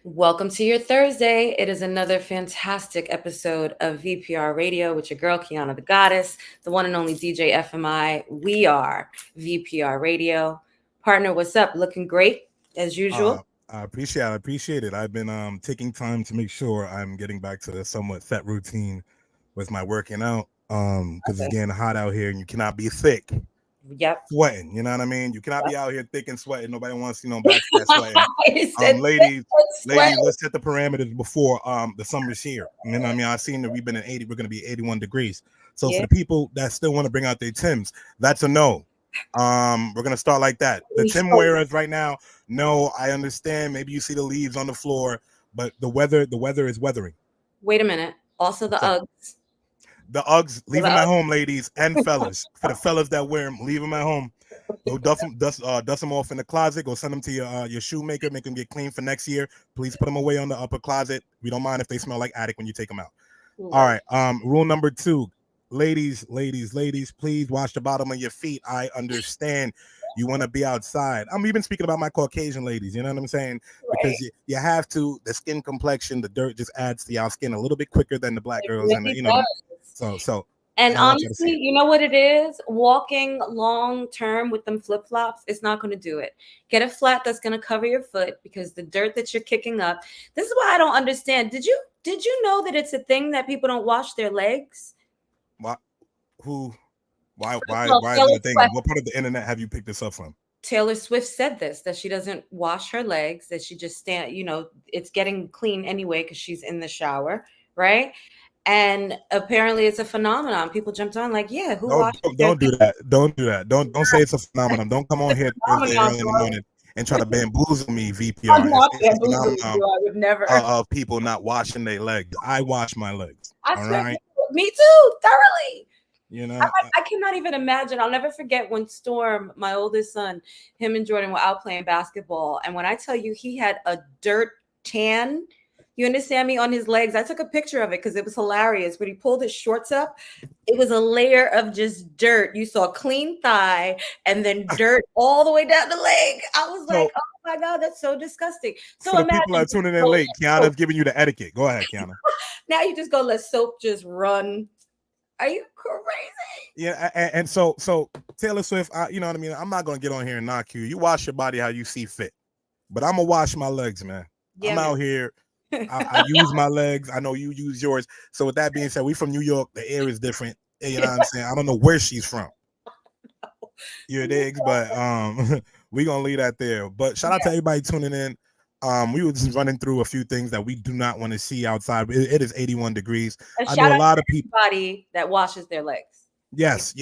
Welcome to your Thursday. It is another fantastic episode of VPR Radio with your girl, Kiana the Goddess, the one and only DJFmi. We are VPR Radio. Partner, what's up? Looking great as usual. I appreciate it. I've been taking time to make sure I'm getting back to the somewhat set routine with my working out. Because it's Okay. getting hot out here and you cannot be thick Yep. sweating. You know what I mean? You cannot be out here thick and sweating. Nobody wants back to that sweating. I said Ladies, sweat. let's set the parameters before the summer's here. You know what I mean? I've seen that we've been in 80, we're gonna be 81 degrees. So for Yeah. the people that still want to bring out their Tims, that's a no. We're gonna start like that. The Tim wearers right now, no, I understand. Maybe you see the leaves on the floor, but the weather is weathering. Wait a minute. Also the What's up? Uggs. The Uggs, So leave the them at Uggs. home, ladies and fellas. For the fellas that wear them, leave them at home. Go dust them off in the closet. Go send them to your shoemaker. Make them get clean for next year. Please put them away on the upper closet. We don't mind if they smell like attic when you take them out. All right. Rule number 2, ladies, please wash the bottom of your feet. I understand you want to be outside. I'm even speaking about my Caucasian ladies. You know what I'm saying? Because you have to. The skin complexion, the dirt just adds to your skin a little bit quicker than the black It girls, and really does. so. And And I want you to see honestly, it. you know what it is? Walking long term with them flip flops, it's not going to do it. Get a flat that's going to cover your foot because the dirt that you're kicking up. This is why I don't understand. Did you know that it's a thing that people don't wash their legs? Why? Who? Why? First Why? of all, Why is it a thing? What part of the internet have you picked this up from? Taylor Swift said this, that she doesn't wash her legs, that she just it's getting clean anyway because she's in the shower, right? And apparently it's a phenomenon. People jumped on like, yeah, who Don't washes don't, their don't do that. Don't do that. Don't say it's a phenomenon. Don't come on here Thursday phenomenon, early in the bro? morning and try to bamboozle me, VPR, I'm and not say it's a bamboozling phenomenon you. I would never. of people not washing their legs. I wash my legs. I All swear, right. me too, thoroughly. You know. I cannot even imagine. I'll never forget when Storm, my oldest son, him and Jordan were out playing basketball. And when I tell you he had a dirt tan, you understand me, on his legs. I took a picture of it because it was hilarious. When he pulled his shorts up, it was a layer of just dirt. You saw clean thigh and then dirt all the way down the leg. I was like, So oh my God, that's so disgusting. for So the people that imagine are tuning in late, Kiana's giving you the etiquette. Go ahead, Kiana. now you just go let soap just run. Are you crazy? Yeah, and so Taylor Swift, you know what I mean. I'm not gonna get on here and knock you. You wash your body how you see fit, but I'm gonna wash my legs, man. Yeah, I'm man. out here. I use my legs. I know you use yours. So with that being said, we from New York. The air is different. You know what I'm saying? I don't know where she's from. Your digs, but we gonna leave that there. But shout out to everybody tuning in. We were just running through a few things that we do not want to see outside. It is 81 degrees. A I know shout a out lot to of people. everybody that washes their legs. Yes.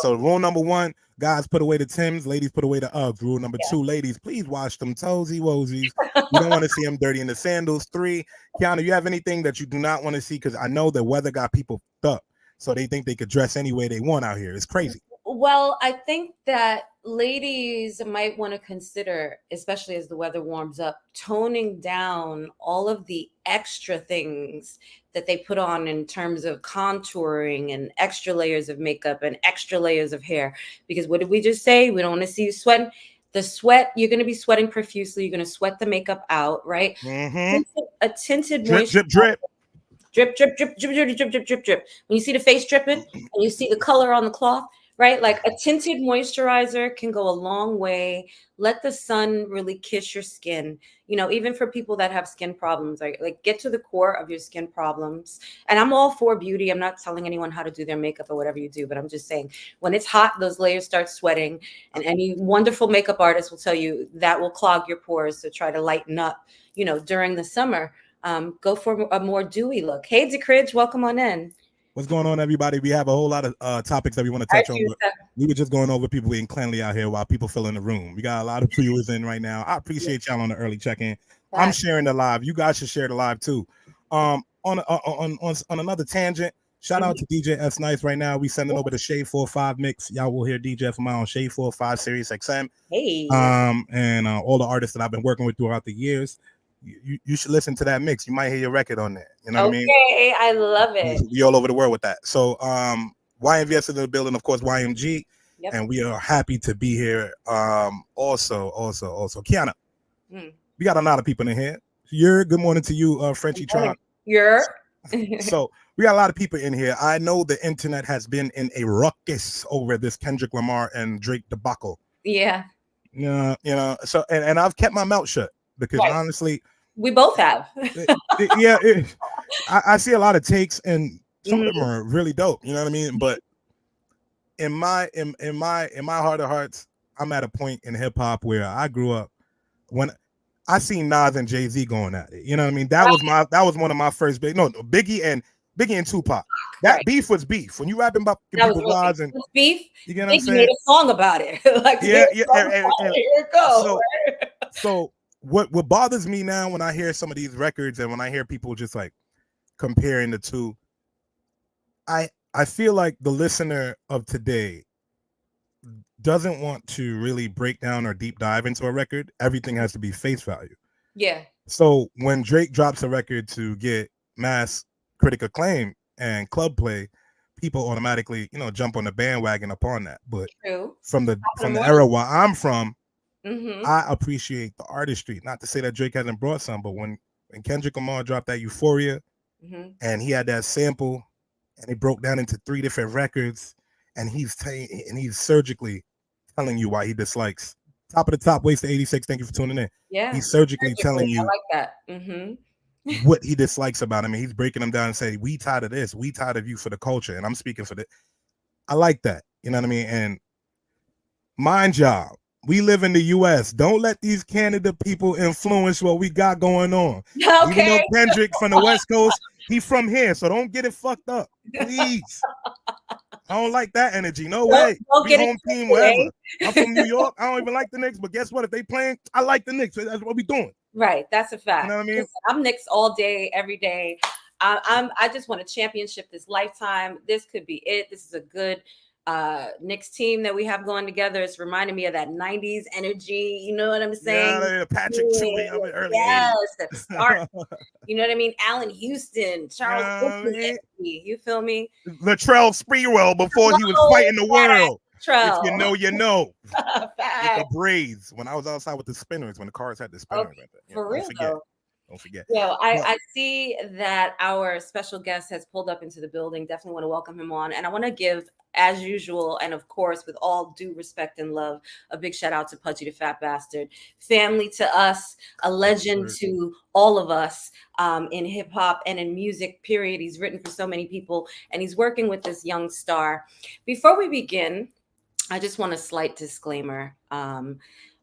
So rule number 1, guys, put away the Tims. Ladies, put away the Uggs. Rule number 2, ladies, please wash them toesy woesies. We don't want to see them dirty in the sandals. 3, Kiana, you have anything that you do not want to see? Because I know the weather got people fucked up, so they think they could dress any way they want out here. It's crazy. Well, I think that ladies might want to consider, especially as the weather warms up, toning down all of the extra things that they put on in terms of contouring and extra layers of makeup and extra layers of hair. Because what did we just say? We don't want to see you sweating. The sweat, you're going to be sweating profusely. You're going to sweat the makeup out, right? Mm-hmm. A tinted Drip, moisture. drip, drip. Drip, drip, drip, drip, drip, drip, drip, drip, drip. When you see the face dripping and you see the color on the cloth, right? Like a tinted moisturizer can go a long way. Let the sun really kiss your skin. Even for people that have skin problems, like get to the core of your skin problems. And I'm all for beauty. I'm not telling anyone how to do their makeup or whatever you do, but I'm just saying when it's hot, those layers start sweating. And any wonderful makeup artist will tell you that will clog your pores. So try to lighten up, during the summer. Go for a more dewy look. Hey, Decridge, welcome on in. What's going on, everybody? We have a whole lot of topics that we want to touch on. We were just going over people being cleanly out here while people fill in the room. We got a lot of viewers in right now. I appreciate y'all on the early check-in. I'm sharing the live. You guys should share the live too. On another tangent, shout out to DJ S Nice right now. We sending over the Shade 4-5 mix. Y'all will hear DJFmi on Shade 4-5 Sirius XM. Hey. And all the artists that I've been working with throughout the years. You should listen to that mix. You might hear your record on there. You know what I mean? Okay, I love it. We all over the world with that. So YMVS is in the building, of course, YMG. Yep. And we are happy to be here. Also, Kiana, we got a lot of people in here. Good morning to you, Frenchie Chop. So we got a lot of people in here. I know the internet has been in a ruckus over this Kendrick Lamar and Drake debacle. Yeah. So and I've kept my mouth shut because honestly, we both have. I see a lot of takes and some of them are really dope. You know what I mean? But in my heart of hearts, I'm at a point in hip hop where I grew up when I seen Nas and Jay-Z going at it. You know what I mean? That was one of my first Biggie and Tupac. That beef was beef. When you rapping about people's lives and beef, you get what I'm saying? Made a song about it. Here it goes. So what bothers me now when I hear some of these records and when I hear people just like comparing the two, I feel like the listener of today doesn't want to really break down or deep dive into a record. Everything has to be face value. Yeah. So when Drake drops a record to get mass critic acclaim and club play, people automatically, jump on the bandwagon upon that. But from the era where I'm from, I appreciate the artistry. Not to say that Drake hasn't brought some, but when Kendrick Lamar dropped that Euphoria and he had that sample and it broke down into 3 different records and he's surgically telling you why he dislikes Top of the Top, Wasted 86. Thank you for tuning in. Yeah, he's surgically telling you I like that. What he dislikes about him, and he's breaking them down and saying, "We tired of this. We tired of you for the culture." And I'm speaking for the. I like that. You know what I mean? And mind y'all, we live in the U.S. Don't let these Canada people influence what we got going on. Okay. Even though Kendrick from the West Coast, he from here, so don't get it fucked up, please. I don't like that energy. No way. We home team, whatever. I'm from New York. I don't even like the Knicks, but guess what? If they playing, I like the Knicks. That's what we doing. Right. That's a fact. You know what I mean? Listen, I'm Knicks all day, every day. I just want a championship this lifetime. This could be it. This is a good Knicks team that we have going together. It's reminding me of that 90s energy. You know what I'm saying? Yeah, Patrick Ewing of the early 80s. Yes, that start. You know what I mean? Allen Houston, Charles Woodson, you feel me? Latrell Sprewell before he was fighting the world. If you know, you know. With the braids. When I was outside with the spinners, when the cars had the spinners. Okay. For real, though. Don't forget. Yeah, I see that our special guest has pulled up into the building. Definitely want to welcome him on. And I want to give, as usual, and of course, with all due respect and love, a big shout out to Pudgy the Fat Bastard. Family to us, a legend to all of us in hip hop and in music, period. He's written for so many people and he's working with this young star. Before we begin, I just want a slight disclaimer.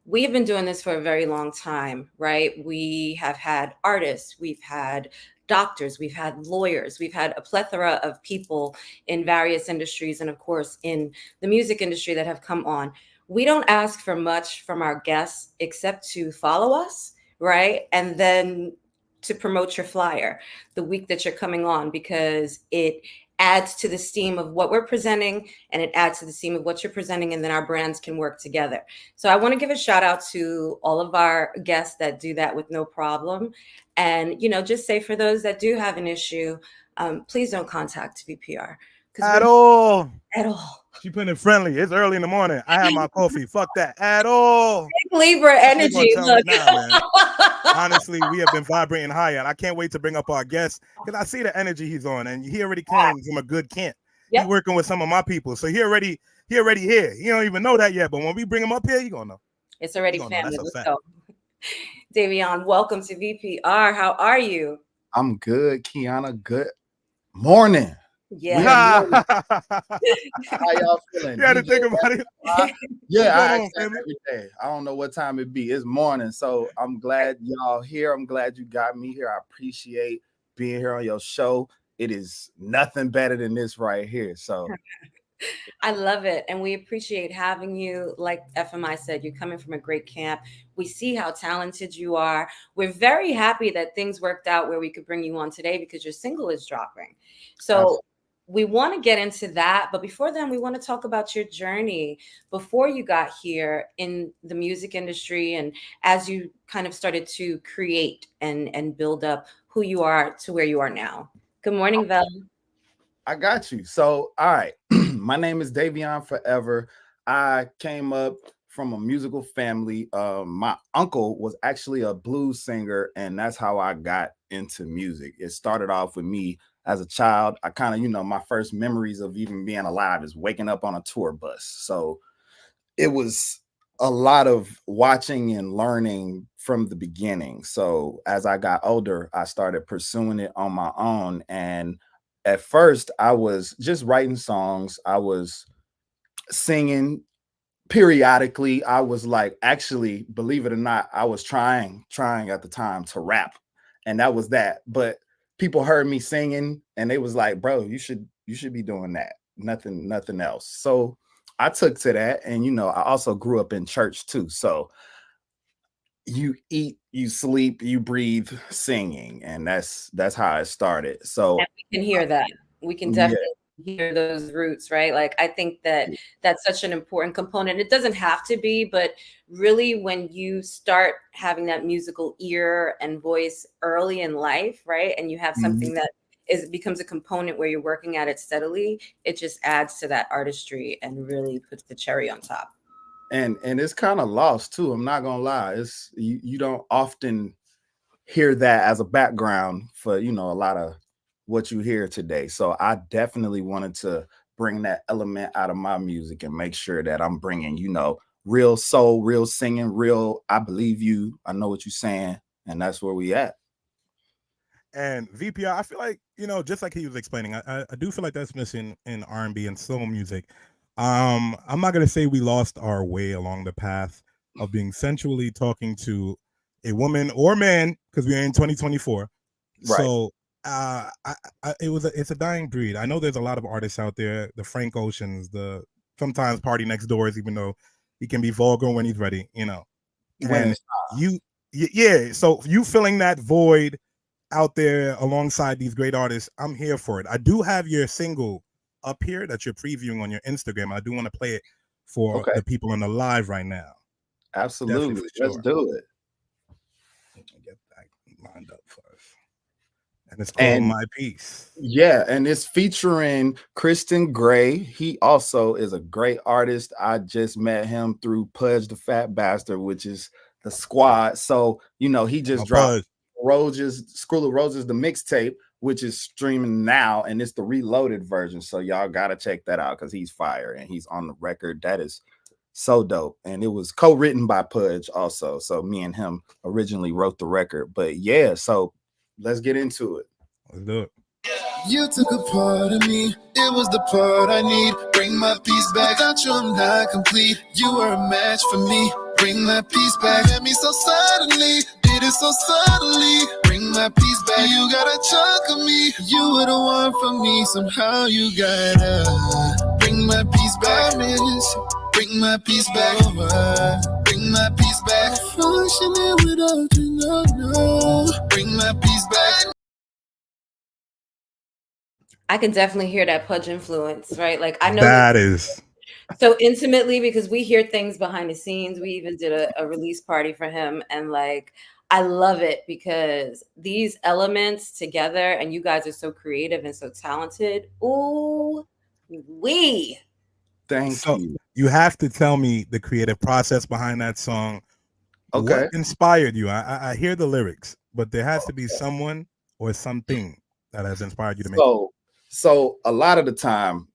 We have been doing this for a very long time, right? We have had artists, we've had doctors, we've had lawyers, we've had a plethora of people in various industries, and of course, in the music industry that have come on. We don't ask for much from our guests except to follow us, right? And then to promote your flyer the week that you're coming on, because it adds to the steam of what we're presenting and it adds to the steam of what you're presenting, and then our brands can work together. So I want to give a shout out to all of our guests that do that with no problem. And, just say for those that do have an issue, please don't contact VPR. At all. She putting it friendly. It's early in the morning. I have my coffee. Fuck that. At all. Big Libra energy. Look. Man. Honestly, we have been vibrating higher, and I can't wait to bring up our guest because I see the energy he's on, and he already came from a good camp. Yep. He's working with some of my people, so he already here. He don't even know that yet, but when we bring him up here, you gonna know. It's already family. Let's go. Davion, welcome to VPR. How are you? I'm good, Qiana. Good morning. Yeah. How y'all feeling? You had to think about it. Yeah, I ask that every day. I don't know what time it be. It's morning, so I'm glad y'all here. I'm glad you got me here. I appreciate being here on your show. It is nothing better than this right here. So I love it. And we appreciate having you. Like FMI said, you're coming from a great camp. We see how talented you are. We're very happy that things worked out where we could bring you on today because your single is dropping. So we want to get into that. But before then, we want to talk about your journey before you got here in the music industry and as you kind of started to create and build up who you are to where you are now. Good morning, Vel. I got you. So, all right. My name is Davion Forever. I came up from a musical family. My uncle was actually a blues singer, and that's how I got into music. It started off with me as a child. I kind of, my first memories of even being alive is waking up on a tour bus. So it was a lot of watching and learning from the beginning. So as I got older, I started pursuing it on my own. And at first, I was just writing songs. I was singing periodically. I was like, actually, believe it or not, I was trying at the time to rap, and that was that. But people heard me singing, and they was like, bro, you should be doing that. Nothing else. So I took to that. And I also grew up in church too. So you eat, you sleep, you breathe singing, and that's how it started. So and we can hear that. We can yeah. definitely hear those roots, right? Like I think that that's such an important component. It doesn't have to be, but really when you start having that musical ear and voice early in life, right? And you have something that becomes a component where you're working at it steadily, it just adds to that artistry and really puts the cherry on top. And it's kind of lost too. I'm not gonna lie. It's you don't often hear that as a background for a lot of what you hear today. So I definitely wanted to bring that element out of my music and make sure that I'm bringing real soul, real singing, real I believe you, I know what you're saying, and that's where we at. And VPR, I feel like, just like he was explaining, I do feel like that's missing in R&B and soul music. I'm not gonna say we lost our way along the path of being sensually talking to a woman or man, because we're in 2024. Right. So it's a dying breed. I know there's a lot of artists out there, the Frank Oceans, the sometimes Party Next Doors, even though he can be vulgar when he's ready, And so you filling that void out there alongside these great artists, I'm here for it. I do have your single up here that you're previewing on your Instagram. I do want to play it for the people on the live right now. Absolutely. Let's do it. Get that lined up first. And it's called My Piece. Yeah, and it's featuring Kristen Gray. He also is a great artist. I just met him through Pudge the Fat Bastard, which is the squad. So, he just dropped School of Roses, the mixtape, which is streaming now, and it's the reloaded version. So y'all gotta check that out because he's fire and he's on the record. That is so dope. And it was co-written by Pudge also. So me and him originally wrote the record. But yeah, so let's get into it. Let's do it. You took a part of me, it was the part I need. Bring my piece back, without you I'm not complete. You were a match for me, bring my piece back. Had me so suddenly, did it so subtly. Bring my piece back, you got a chunk of me. You were the one for me, somehow you gotta bring my piece back, miss. Bring my piece back over. Bring my piece back. Functioning without you, no. Bring my piece back. I can definitely hear that Pudge influence, right? Like I know that is so intimately because we hear things behind the scenes. We even did a release party for him, and like I love it because these elements together, and you guys are so creative and so talented. Ooh, Thank you. You have to tell me the creative process behind that song. Okay. What inspired you? I hear the lyrics, but there has to be someone or something that has inspired you to make it. So a lot of the time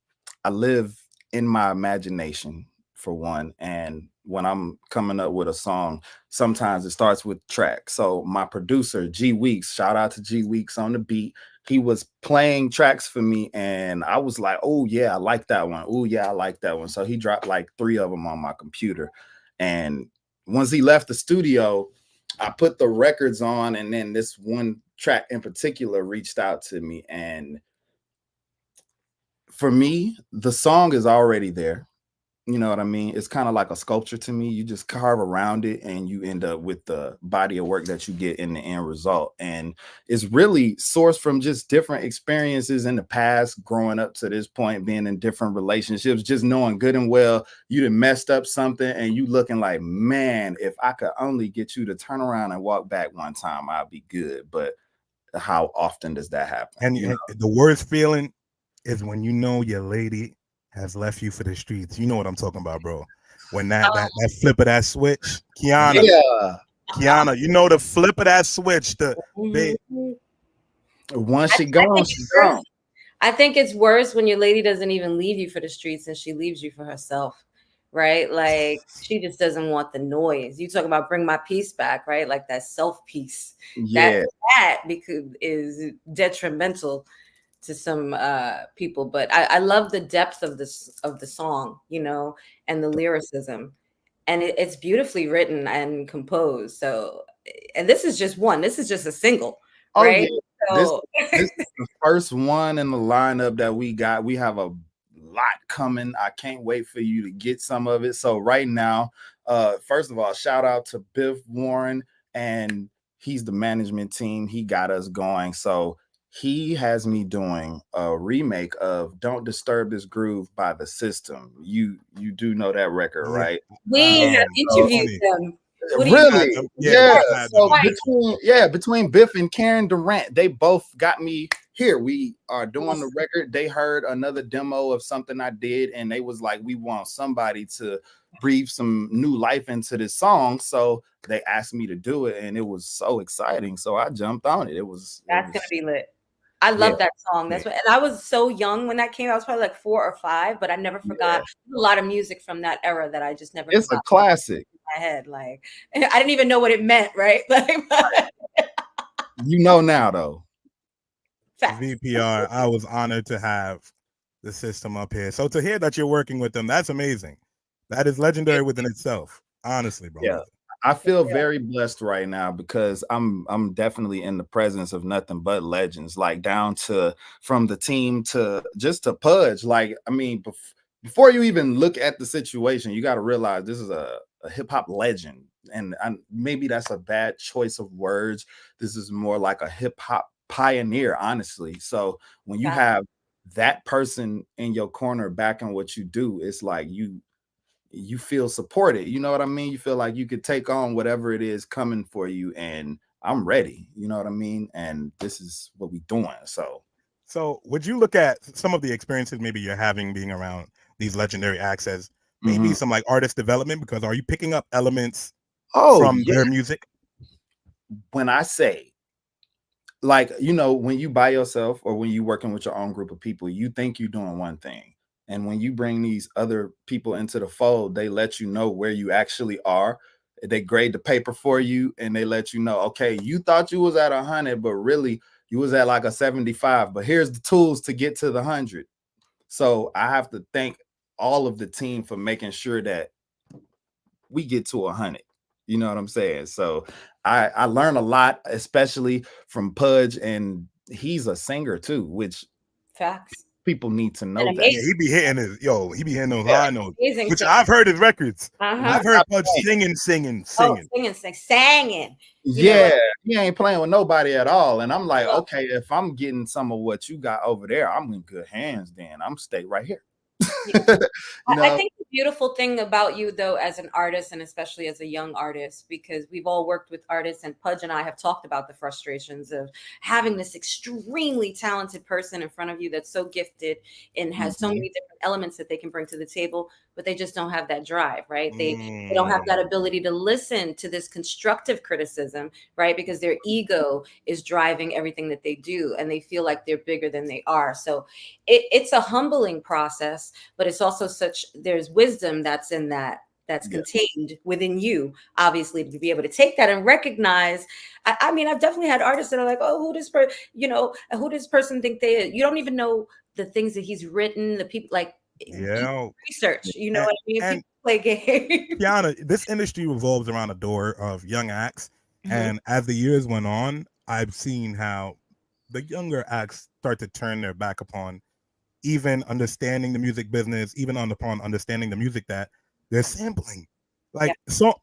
I live in my imagination for one. And when I'm coming up with a song, sometimes it starts with track. So my producer, G Weeks, shout out to G Weeks on the beat. He was playing tracks for me and I was like, oh yeah, I like that one. Oh yeah, I like that one. So he dropped like 3 of them on my computer. And once he left the studio, I put the records on, and then this one track in particular reached out to me. And for me, the song is already there. You know what I mean? It's kind of like a sculpture to me. You just carve around it and you end up with the body of work that you get in the end result. And it's really sourced from just different experiences in the past, growing up to this point, being in different relationships, just knowing good and well you done messed up something and you looking like, man, if I could only get you to turn around and walk back one time, I'll be good. But how often does that happen? And the worst feeling is when you know your lady has left you for the streets. You know what I'm talking about, bro. when that flip of that switch, Qiana, Yeah. Qiana, you know the flip of that switch. Once she I gone, think she's it's worse. gone. I think it's worse when your lady doesn't even leave you for the streets and she leaves you for herself, right? Like she just doesn't want the noise. You talk about bring my peace back, right? Like that self peace. Yeah. That because is detrimental to some people. But I love the depth of the song, you know, and the lyricism, and it's beautifully written and composed. So, and this is just one. This is just a single, Oh right? yeah. So. This is the first one in the lineup that we got. We have a lot coming. I can't wait for you to get some of it. So right now, first of all, shout out to Biff Warren, and he's the management team. He got us going. So he has me doing a remake of Don't Disturb This Groove by The System. You do know that record, right? We have interviewed them. Really? Yeah. So between Biff and Karen Durant, they both got me here. We are doing the record. They heard another demo of something I did, and they was like, we want somebody to breathe some new life into this song. So they asked me to do it, and it was so exciting. So I jumped on it. That's gonna be lit. I love that song. That's what, and I was so young when that came out. I was probably like 4 or 5, but I never forgot a lot of music from that era that I just never. It's a classic. In my head, like I didn't even know what it meant, right? Like, you know now though. VPR, I was honored to have The System up here. So to hear that you're working with them, that's amazing. That is legendary within itself. Honestly, bro. Yeah. I feel very blessed right now because I'm definitely in the presence of nothing but legends, like down to from the team to just to Pudge. Like, I mean, before you even look at the situation, you got to realize this is a hip hop legend. And maybe that's a bad choice of words. This is more like a hip hop pioneer, honestly. So when you have that person in your corner backing what you do, it's like you feel supported. You know what I mean? You feel like you could take on whatever it is coming for you, and I'm ready. You know what I mean? And this is what we're doing. So would you look at some of the experiences maybe you're having being around these legendary acts as maybe some like artist development? Because are you picking up elements from their music? When I say, like, you know, when you by yourself or when you're working with your own group of people, you think you're doing one thing. And when you bring these other people into the fold, they let you know where you actually are. They grade the paper for you and they let you know, okay, you thought you was at 100, but really you was at like a 75. But here's the tools to get to the 100. So I have to thank all of the team for making sure that we get to 100. You know what I'm saying? So I learned a lot, especially from Pudge, and he's a singer too, which facts. People need to know that. Yeah, he be hitting those high notes, which singer. I've heard his records. I've heard Pudge singing. Singing. Yeah, he ain't playing with nobody at all. And I'm like, okay, if I'm getting some of what you got over there, I'm in good hands. Then I'm stay right here. I think the beautiful thing about you, though, as an artist, and especially as a young artist, because we've all worked with artists, and Pudge and I have talked about the frustrations of having this extremely talented person in front of you that's so gifted and has so many different elements that they can bring to the table, but they just don't have that drive, right? They don't have that ability to listen to this constructive criticism, right? Because their ego is driving everything that they do, and they feel like they're bigger than they are. So it's a humbling process, but it's also there's wisdom that's in that's contained within you, obviously, to be able to take that and recognize. I mean, I've definitely had artists that are like, oh, who does person think they, you don't even know the things that he's written, the people like research, you know what I mean? People play games. Qiana, this industry revolves around a door of young acts. And as the years went on, I've seen how the younger acts start to turn their back upon even understanding the music business, even upon understanding the music that they're sampling. Like, so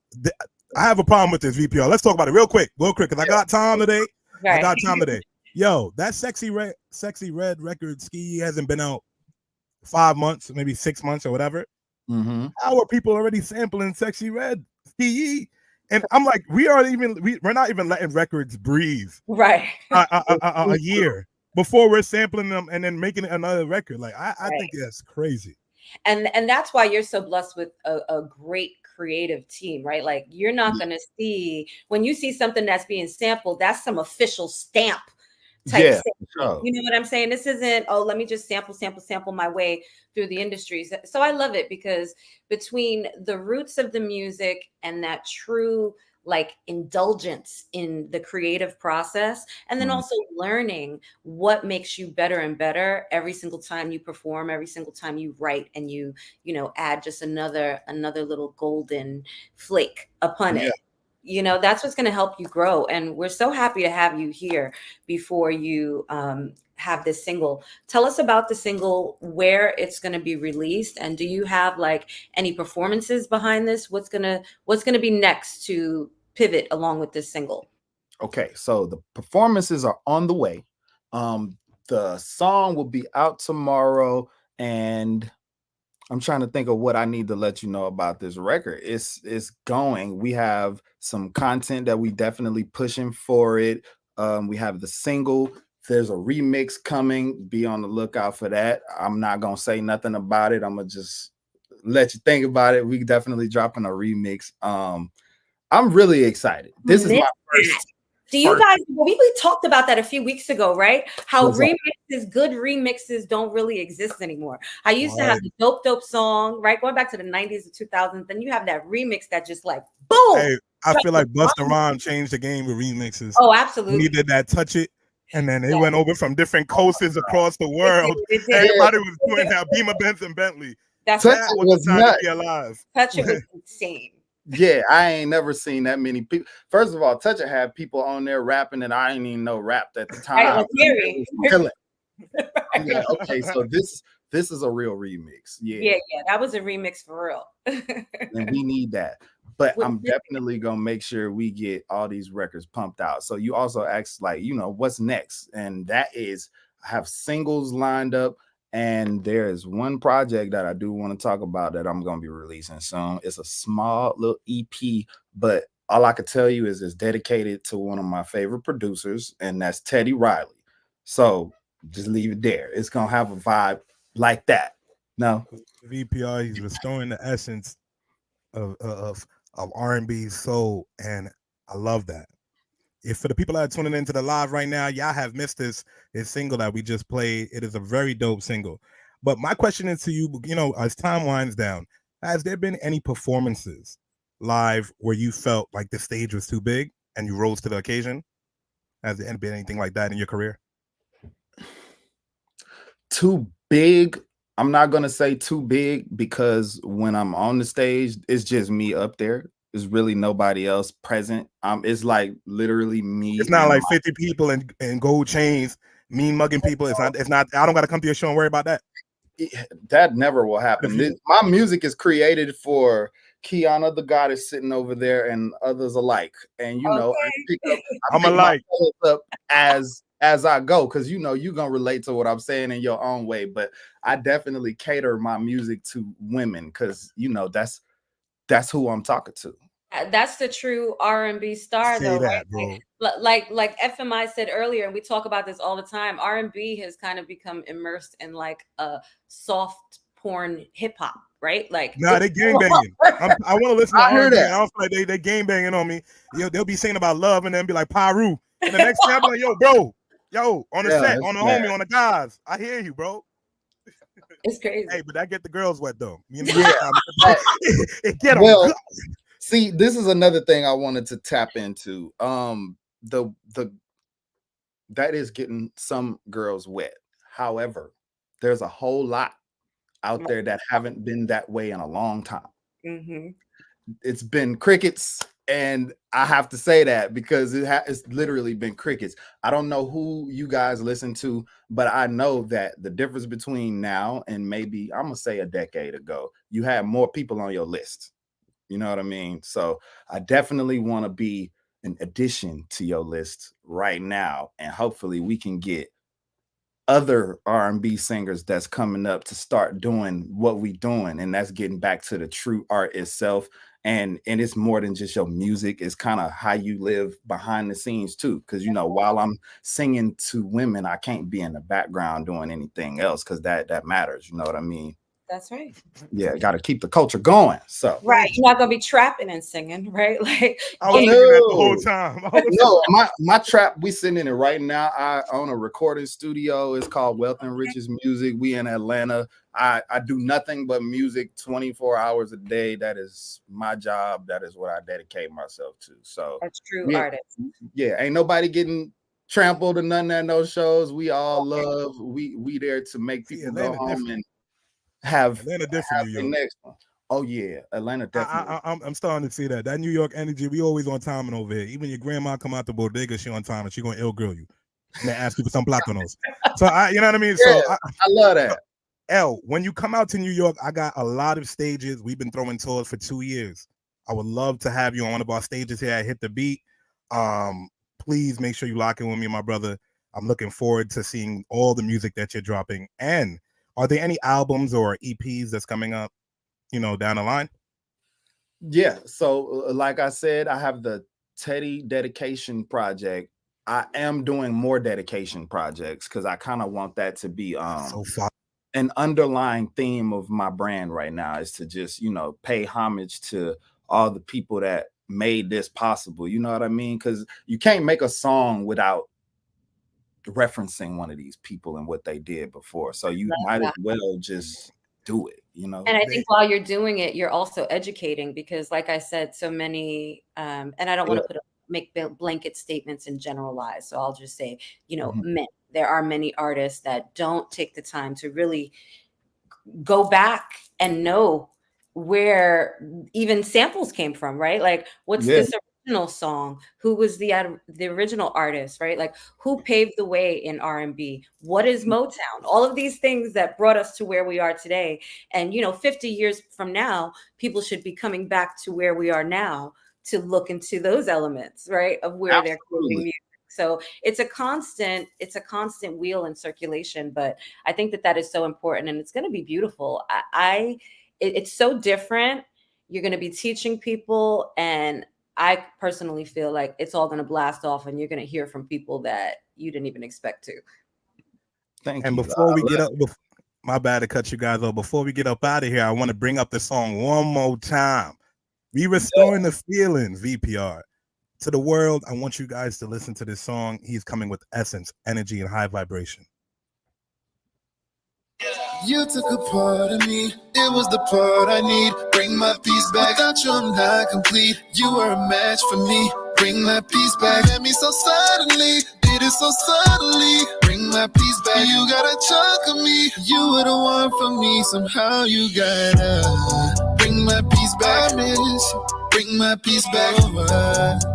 I have a problem with this, VPR. Let's talk about it real quick, because I got time today. I got time today. Yo, that Sexy Red record, Ski, hasn't been out 5 months, maybe 6 months or whatever. How are people already sampling Sexy Red, Ski? And I'm like, we're not even letting records breathe a year before we're sampling them and then making it another record. Like, I think that's crazy. And that's why you're so blessed with a great creative team, right? Like you're not going to see, when you see something that's being sampled, that's some official stamp type thing. Sure. You know what I'm saying? This isn't, oh, let me just sample my way through the industries. So I love it because between the roots of the music and that true like indulgence in the creative process, and then also learning what makes you better and better every single time you perform, every single time you write, and you know, add just another little golden flake upon it. You know, that's what's going to help you grow. And we're so happy to have you here before you have this single. Tell us about the single, where it's going to be released, and do you have like any performances behind this? What's going to be next to pivot along with this single? Okay, so the performances are on the way. The song will be out tomorrow, and I'm trying to think of what I need to let you know about this record. It's going. We have some content that we definitely pushing for it. We have the single. There's a remix coming. Be on the lookout for that. I'm not gonna say nothing about it. I'm gonna just let you think about it. We definitely dropping a remix. I'm really excited. This is my first. Do you guys, we talked about that a few weeks ago, right? How good remixes don't really exist anymore. I used to have the dope song, right? Going back to the 90s and 2000s, then you have that remix that just like, boom. Hey, I feel like Busta Rhymes changed the game with remixes. Oh, absolutely. He did that Touch It, and then they went over from different coasts across the world. Everybody was doing that Beamer, Benz, and Bentley. That was time to be alive. Touch It was insane. Yeah, I ain't never seen that many people. First of all, Touch It had people on there rapping, and I ain't even know rapped at the time. Yeah, okay, so this is a real remix. Yeah, that was a remix for real. And we need that. But I'm definitely gonna make sure we get all these records pumped out. So you also asked, like, you know, what's next, and that is I have singles lined up. And there is one project that I do want to talk about that I'm going to be releasing soon. It's a small little EP, but all I could tell you is it's dedicated to one of my favorite producers, and that's Teddy Riley. So just leave it there. It's going to have a vibe like that. No? VPR, he's restoring the essence of R&B soul, and I love that. If for the people that are tuning into the live right now, y'all have missed this single that we just played. It is a very dope single. But my question is to you, you know, as time winds down, has there been any performances live where you felt like the stage was too big and you rose to the occasion? Has there been anything like that in your career? Too big? I'm not going to say too big, because when I'm on the stage, it's just me up there. There's really nobody else present. It's like literally me. It's not like 50 people and gold chains, mean mugging people. It's not. I don't got to come to your show and worry about that. That never will happen. My music is created for Qianathegoddess sitting over there and others alike. And you know, I'm alike up as I go, because you know you're gonna relate to what I'm saying in your own way. But I definitely cater my music to women, because you know that's who I'm talking to. That's the true R&B star, though, right? Bro. Like FMI said earlier, and we talk about this all the time. R&B has kind of become immersed in like a soft porn hip hop, right? Like, nah, they gang banging. I want to listen to R&B. I don't feel like they gang banging on me. They'll be saying about love and then be like Paru. And the next time I'm like, yo, bro, on the set, on the homie, on the guys. I hear you, bro. It's crazy. Hey, but that get the girls wet though. You know, it get them. Well, see, this is another thing I wanted to tap into. That is getting some girls wet. However, there's a whole lot out there that haven't been that way in a long time. Mm-hmm. It's been crickets, and I have to say that because it's literally been crickets. I don't know who you guys listen to, but I know that the difference between now and maybe, I'm gonna say a decade ago, you had more people on your list. You know what I mean? So I definitely want to be an addition to your list right now, and hopefully we can get other R&B singers that's coming up to start doing what we doing, and that's getting back to the true art itself. And it's more than just your music. It's kind of how you live behind the scenes too. Because, you know, while I'm singing to women, I can't be in the background doing anything else, because that matters. You know what I mean? That's right. Yeah, got to keep the culture going. So Right. You're not gonna be trapping and singing, right? Like I was thinking that the whole time. No, my trap, we sitting in it right now. I own a recording studio. It's called Wealth and Riches Music. We in Atlanta. I do nothing but music 24 hours a day. That is my job. That is what I dedicate myself to. So that's true artist. Yeah, ain't nobody getting trampled or nothing at no shows. We all love. We there to make people go home and have Atlanta different. the next one. Oh yeah, Atlanta definitely. I'm starting to see that New York energy. We always on time and over here. Even your grandma come out the bodega, she on time and she gonna ill grill you and they ask you for some platanos. So you know what I mean. Yeah, so I love that. L, when you come out to New York, I got a lot of stages. We've been throwing tours for 2 years. I would love to have you on one of our stages here at Hit the Beat. Please make sure you lock in with me, my brother. I'm looking forward to seeing all the music that you're dropping. And are there any albums or EPs that's coming up, down the line? Yeah. So like I said, I have the Teddy dedication project. I am doing more dedication projects because I kind of want that to be so far. An underlying theme of my brand right now is to just, pay homage to all the people that made this possible. You know what I mean? Because you can't make a song without referencing one of these people and what they did before. So you might as well just do it, And I think while you're doing it, you're also educating because, like I said, so many, and I don't want to make blanket statements and generalize. So I'll just say, there are many artists that don't take the time to really go back and know where even samples came from, right? Like, what's this original song? Who was the original artist, right? Like, who paved the way in R&B? What is Motown? All of these things that brought us to where we are today. And 50 years from now, people should be coming back to where we are now to look into those elements, right, of where they're creating music. So it's a constant wheel in circulation, but I think that is so important and it's going to be beautiful. It's so different. You're going to be teaching people, and I personally feel like it's all going to blast off and you're going to hear from people that you didn't even expect to. Thank you. And before we get up, my bad to cut you guys off. Before we get up out of here, I want to bring up the song one more time. We restoring the feelings, VPR. To the world, I want you guys to listen to this song. He's coming with essence, energy, and high vibration. You took a part of me, it was the part I need. Bring my peace back, without you I'm not complete. You were a match for me, bring my peace back. At me so suddenly, did it so subtly. Bring my peace back, you got a chunk of me. You were the one for me, somehow you gotta bring my peace back. I miss you. Bring my peace back.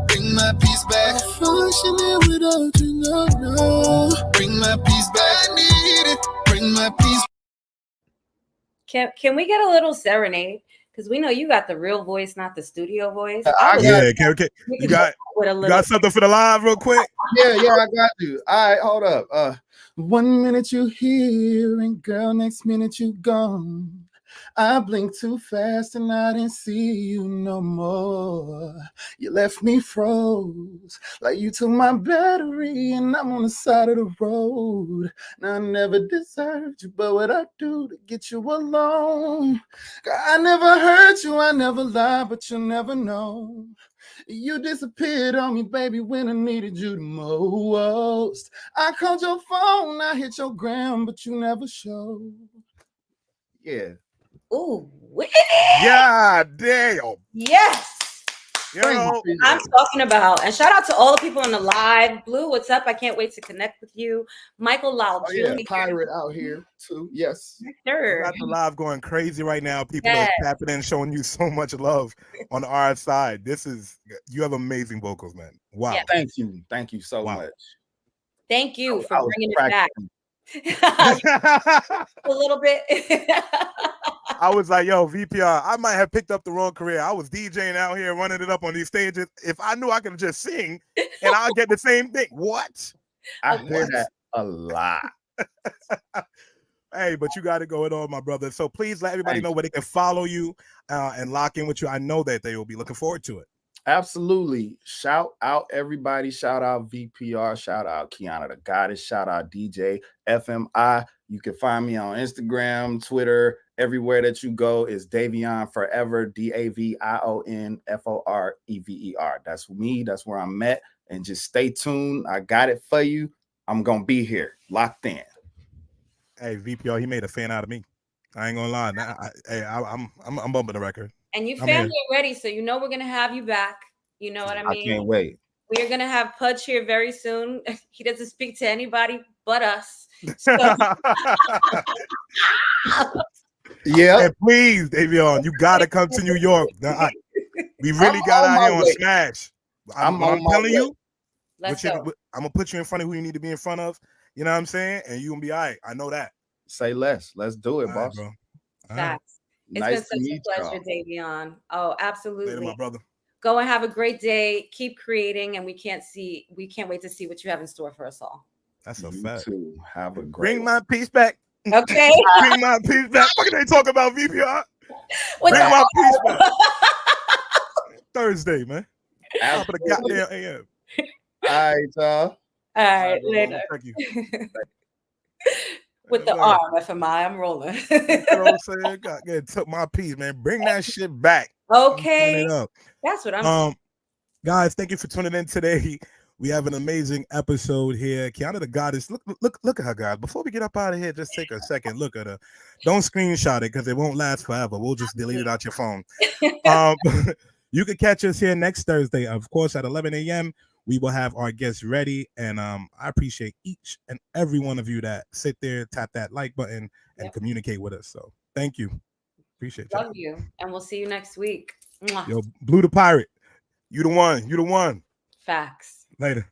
Bring my peace back. Functioning without you, no. Bring my peace back. I need it. Bring my peace back. Can we get a little serenade? Because we know you got the real voice, not the studio voice. You got something for the live real quick? Yeah, I got you. All right, hold up. 1 minute you here and girl, next minute you gone. I blinked too fast and I didn't see you no more. You left me froze, like you took my battery and I'm on the side of the road. Now I never deserved you, but what I do to get you alone? God, I never hurt you, I never lied, but you'll never know. You disappeared on me, baby, when I needed you the most. I called your phone, I hit your gram, but you never showed. Yeah. Ooh, yeah, damn. Yes. Yo, I'm talking about, and shout out to all the people on the live. Blue, what's up? I can't wait to connect with you. Michael Louse, Pirate out here too. Yes, sure. Got the live going crazy right now. People are tapping in, showing you so much love on our side. You have amazing vocals, man. Wow. Yeah. Thank you so much. Thank you for bringing it back. A little bit. I was like, yo, VPR, I might have picked up the wrong career. I was DJing out here, running it up on these stages. If I knew I could just sing and I'll get the same thing. What? I hear that a lot. Hey, but you got it going on, my brother. So please let everybody know where they can follow you and lock in with you. I know that they will be looking forward to it. Absolutely. Shout out everybody. Shout out VPR. Shout out Qianathegoddess. Shout out DJFmi. You can find me on Instagram, Twitter, everywhere that you go is Davion Forever, DAVION FOREVER. That's me. That's where I'm at. And just stay tuned. I got it for you. I'm gonna be here, locked in. Hey, VPR, he made a fan out of me. I ain't gonna lie. I'm bumping the record. And you family already, so you know we're gonna have you back. You know what I mean? I can't wait. We are gonna have Pudge here very soon. He doesn't speak to anybody but us. So yeah. And please, Davion, you gotta come to New York. We really got out here on Smash. I'm telling you, I'm gonna put you in front of who you need to be in front of. You know what I'm saying? And you gonna be all right. I know that. Say less. Let's do it, boss. Bro. Facts. It's Nice been to such meet a pleasure, Davion. Oh, absolutely. Later, my brother. Go and have a great day. Keep creating, and we can't wait to see what you have in store for us all. That's a You fact. too. Have a great Bring my piece back. Okay. Bring my piece back. What can they talk about, VPR? What Bring the- my piece back. Thursday, man. Top of the Absolutely. goddamn AM. All right, y'all. All right, later. Thank you. With the arm, FMI, I'm rolling. You know what I'm saying? God, took my piece, man. Bring that shit back. Okay. Turn it up. That's what I'm Guys, thank you for tuning in today. We have an amazing episode here. Qianathegoddess, look at her, guys. Before we get up out of here, just take a second. Look at her. Don't screenshot it because it won't last forever. We'll just delete it out your phone. You can catch us here next Thursday, of course, at 11 a.m. We will have our guests ready, and I appreciate each and every one of you that sit there, tap that like button, and communicate with us. So thank you. Appreciate you. Love you. And we'll see you next week. Mwah. Yo, Blue the Pirate. You the one. You the one. Facts. Later.